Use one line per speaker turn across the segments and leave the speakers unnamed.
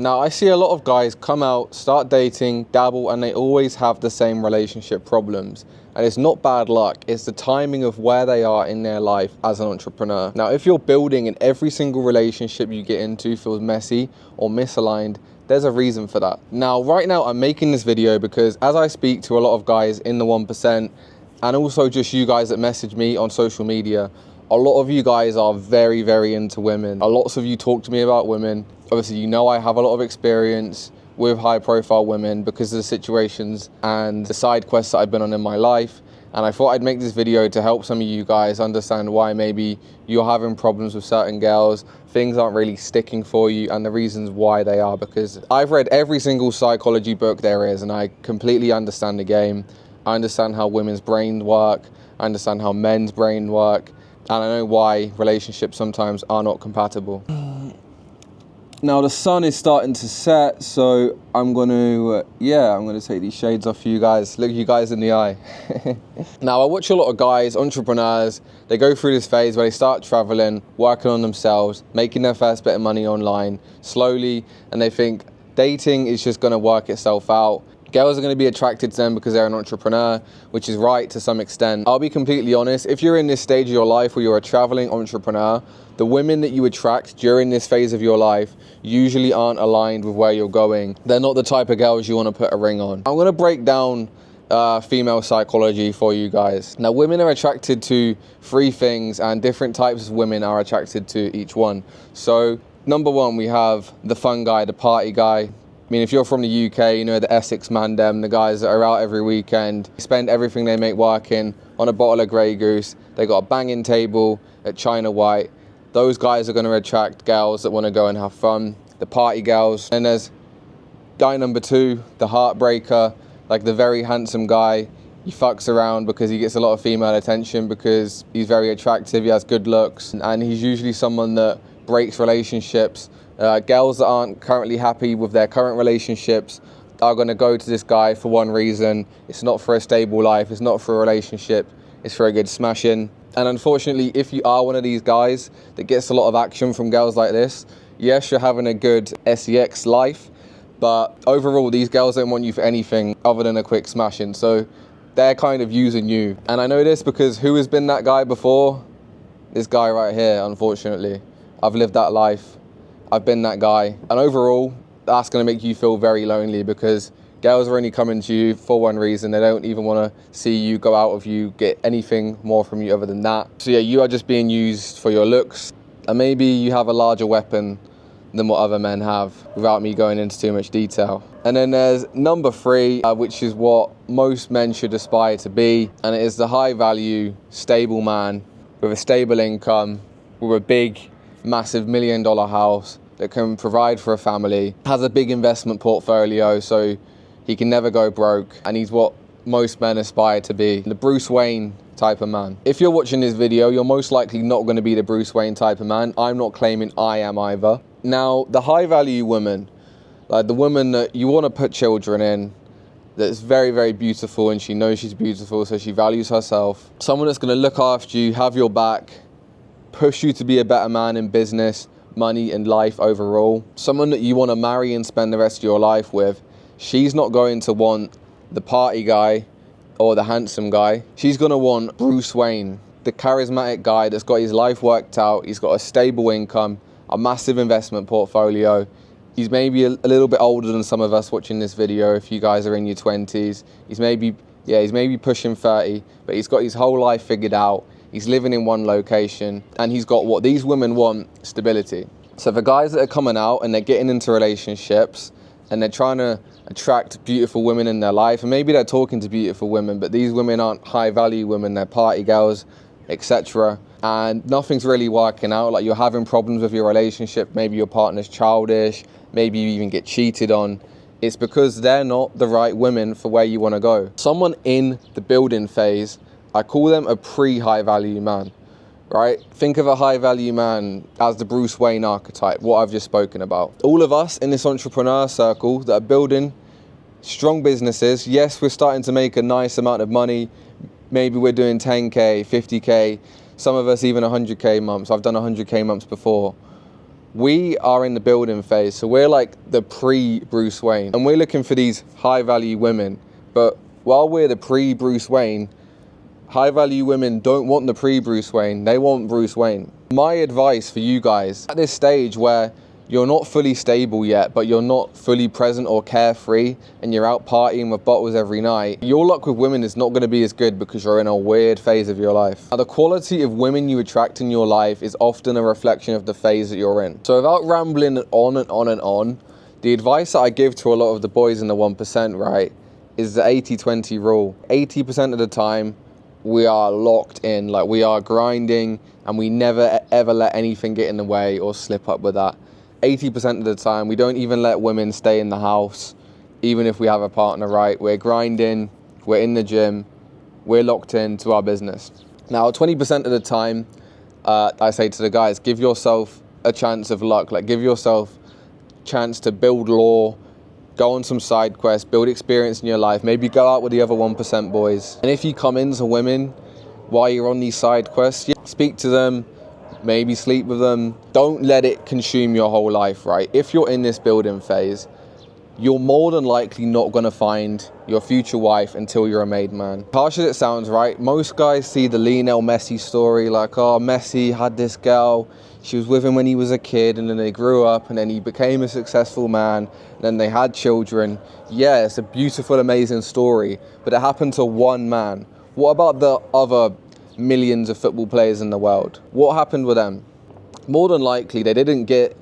Now, I see a lot of guys come out, start dating, dabble, and they always have the same relationship problems. And it's not bad luck, it's the timing of where they are in their life as an entrepreneur. Now, if you're building and every single relationship you get into feels messy or misaligned, there's a reason for that. Now, right now, I'm making this video because as I speak to a lot of guys in the 1%, and also just you guys that message me on social media, a lot of you guys are very, very into women. Lots of you talk to me about women. Obviously, you know I have a lot of experience with high profile women because of the situations and the side quests that I've been on in my life. And I thought I'd make this video to help some of you guys understand why maybe you're having problems with certain girls, things aren't really sticking for you, and the reasons why they are. Because I've read every single psychology book there is, and I completely understand the game. I understand how women's brains work. I understand how men's brain work. And I know why relationships sometimes are not compatible. Now the sun is starting to set, so I'm gonna take these shades off for you guys. Look you guys in the eye. Now I watch a lot of guys, entrepreneurs, they go through this phase where they start traveling, working on themselves, making their first bit of money online, slowly, and they think dating is just gonna work itself out. Girls are going to be attracted to them because they're an entrepreneur, which is right to some extent. I'll be completely honest, if you're in this stage of your life where you're a traveling entrepreneur, the women that you attract during this phase of your life usually aren't aligned with where you're going. They're not the type of girls you want to put a ring on. I'm going to break down female psychology for you guys. Now, women are attracted to 3 things, and different types of women are attracted to each one. So, number 1, we have the fun guy, the party guy. I mean, if you're from the UK, you know the Essex man dem, the guys that are out every weekend, spend everything they make working on a bottle of Grey Goose. They got a banging table at China White. Those guys are going to attract girls that want to go and have fun, the party girls. And there's guy number 2, the heartbreaker, like the very handsome guy. He fucks around because he gets a lot of female attention because he's very attractive, he has good looks, and he's usually someone that breaks relationships. Girls that aren't currently happy with their current relationships are going to go to this guy for one reason. It's not for a stable life, it's not for a relationship, it's for a good smashing. And unfortunately, if you are one of these guys that gets a lot of action from girls like this, yes, you're having a good sex life, but overall, these girls don't want you for anything other than a quick smashing. So they're kind of using you. And I know this because who has been that guy before? This guy right here, unfortunately. I've lived that life. I've been that guy. And overall, that's going to make you feel very lonely because girls are only coming to you for one reason. They don't even want to see you, go out with you, get anything more from you other than that. So yeah, you are just being used for your looks. And maybe you have a larger weapon than what other men have, without me going into too much detail. And then there's number 3, which is what most men should aspire to be. And it is the high value, stable man with a stable income, with a big, massive $1 million house that can provide for a family, has a big investment portfolio so he can never go broke, and he's what most men aspire to be, the Bruce Wayne type of man. If you're watching this video, you're most likely not going to be the Bruce Wayne type of man. I'm not claiming I am either. Now, the high value woman, like the woman that you want to put children in, that's very, very beautiful, and she knows she's beautiful, so she values herself. Someone that's going to look after you, have your back, push you to be a better man in business, money, and life overall. Someone that you want to marry and spend the rest of your life with. She's not going to want the party guy or the handsome guy. She's going to want Bruce Wayne, the charismatic guy that's got his life worked out. He's got a stable income, a massive investment portfolio. He's maybe a little bit older than some of us watching this video if you guys are in your 20s. He's maybe pushing 30, but he's got his whole life figured out. He's living in one location, and he's got what these women want, stability. So for guys that are coming out and they're getting into relationships and they're trying to attract beautiful women in their life, and maybe they're talking to beautiful women, but these women aren't high value women, they're party girls, etc. And nothing's really working out, like you're having problems with your relationship, maybe your partner's childish, maybe you even get cheated on. It's because they're not the right women for where you want to go. Someone in the building phase, I call them a pre-high value man, right? Think of a high value man as the Bruce Wayne archetype, what I've just spoken about. All of us in this entrepreneur circle that are building strong businesses, yes, we're starting to make a nice amount of money. Maybe we're doing 10K, 50K, some of us even 100K months. I've done 100K months before. We are in the building phase, so we're like the pre-Bruce Wayne, and we're looking for these high-value women. But while we're the pre-Bruce Wayne, high-value women don't want the pre-Bruce Wayne, they want Bruce Wayne. My advice for you guys, at this stage where you're not fully stable yet, but you're not fully present or carefree, and you're out partying with bottles every night, your luck with women is not going to be as good because you're in a weird phase of your life. Now, the quality of women you attract in your life is often a reflection of the phase that you're in. So without rambling on and on and on, the advice that I give to a lot of the boys in the 1%, right, is the 80-20 rule. 80% of the time, we are locked in, like we are grinding, and we never ever let anything get in the way or slip up with that. 80% of the time, we don't even let women stay in the house, even if we have a partner, right? We're grinding, we're in the gym, we're locked into our business. Now, 20% of the time, I say to the guys, give yourself a chance of luck. Like, give yourself a chance to build lore, go on some side quests, build experience in your life. Maybe go out with the other 1% boys. And if you come into women while you're on these side quests, speak to them, maybe sleep with them. Don't let it consume your whole life, right? If you're in this building phase, you're more than likely not going to find your future wife until you're a made man. Harsh as it sounds, right? Most guys see the Lionel Messi story, like, oh, Messi had this girl, she was with him when he was a kid, and then they grew up, and then he became a successful man, and then they had children. Yeah, it's a beautiful, amazing story, but it happened to one man. What about the other millions of football players in the world? What happened with them? More than likely, they didn't get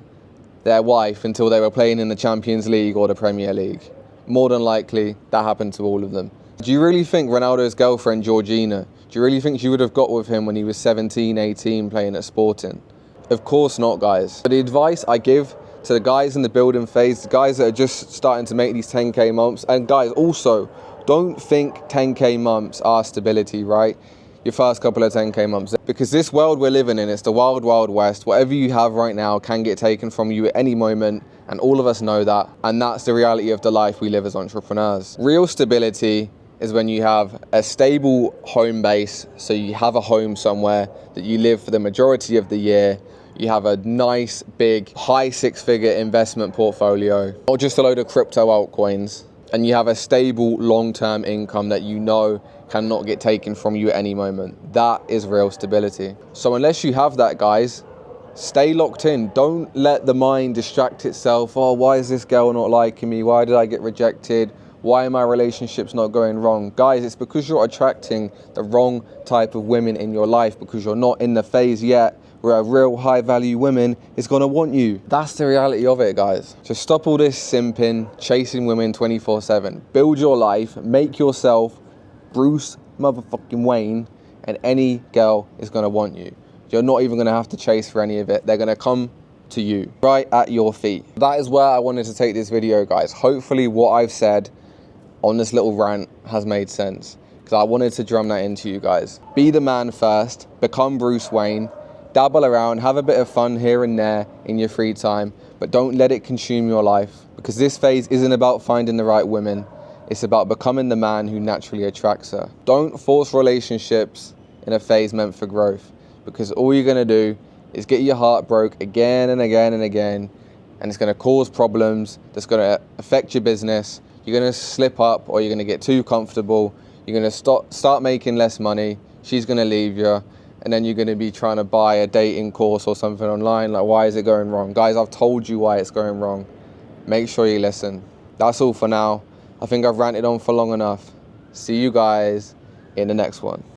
their wife until they were playing in the Champions League or the Premier League. More than likely, that happened to all of them. Do you really think Ronaldo's girlfriend, Georgina, do you really think she would have got with him when he was 17, 18, playing at Sporting? Of course not, guys. But the advice I give to the guys in the building phase, the guys that are just starting to make these 10K months, and guys, also, don't think 10K months are stability, right? Your first couple of 10K months, because this world we're living in, it's the wild, wild west. Whatever you have right now can get taken from you at any moment, and all of us know that, and that's the reality of the life we live as entrepreneurs. Real stability is when you have a stable home base, so you have a home somewhere that you live for the majority of the year. You have a nice, big, high six-figure investment portfolio, or just a load of crypto altcoins, and you have a stable long-term income that you know cannot get taken from you at any moment. That is real stability. So unless you have that, guys, stay locked in. Don't let the mind distract itself. Oh, why is this girl not liking me? Why did I get rejected? Why are my relationships not going wrong? Guys, it's because you're attracting the wrong type of women in your life, because you're not in the phase yet where a real high-value woman is going to want you. That's the reality of it, guys. Just stop all this simping, chasing women 24/7. Build your life, make yourself Bruce motherfucking Wayne, and any girl is going to want you. You're not even going to have to chase for any of it. They're going to come to you, right at your feet. That is where I wanted to take this video, guys. Hopefully what I've said on this little rant has made sense, because I wanted to drum that into you guys. Be the man first, become Bruce Wayne, dabble around, have a bit of fun here and there in your free time, but don't let it consume your life, because this phase isn't about finding the right women. It's about becoming the man who naturally attracts her. Don't force relationships in a phase meant for growth, because all you're gonna do is get your heart broke again and again and again, and it's gonna cause problems that's gonna affect your business. You're gonna slip up, or you're gonna get too comfortable. You're gonna start making less money. She's gonna leave you, and then you're gonna be trying to buy a dating course or something online. Like, why is it going wrong? Guys, I've told you why it's going wrong. Make sure you listen. That's all for now. I think I've ranted on for long enough. See you guys in the next one.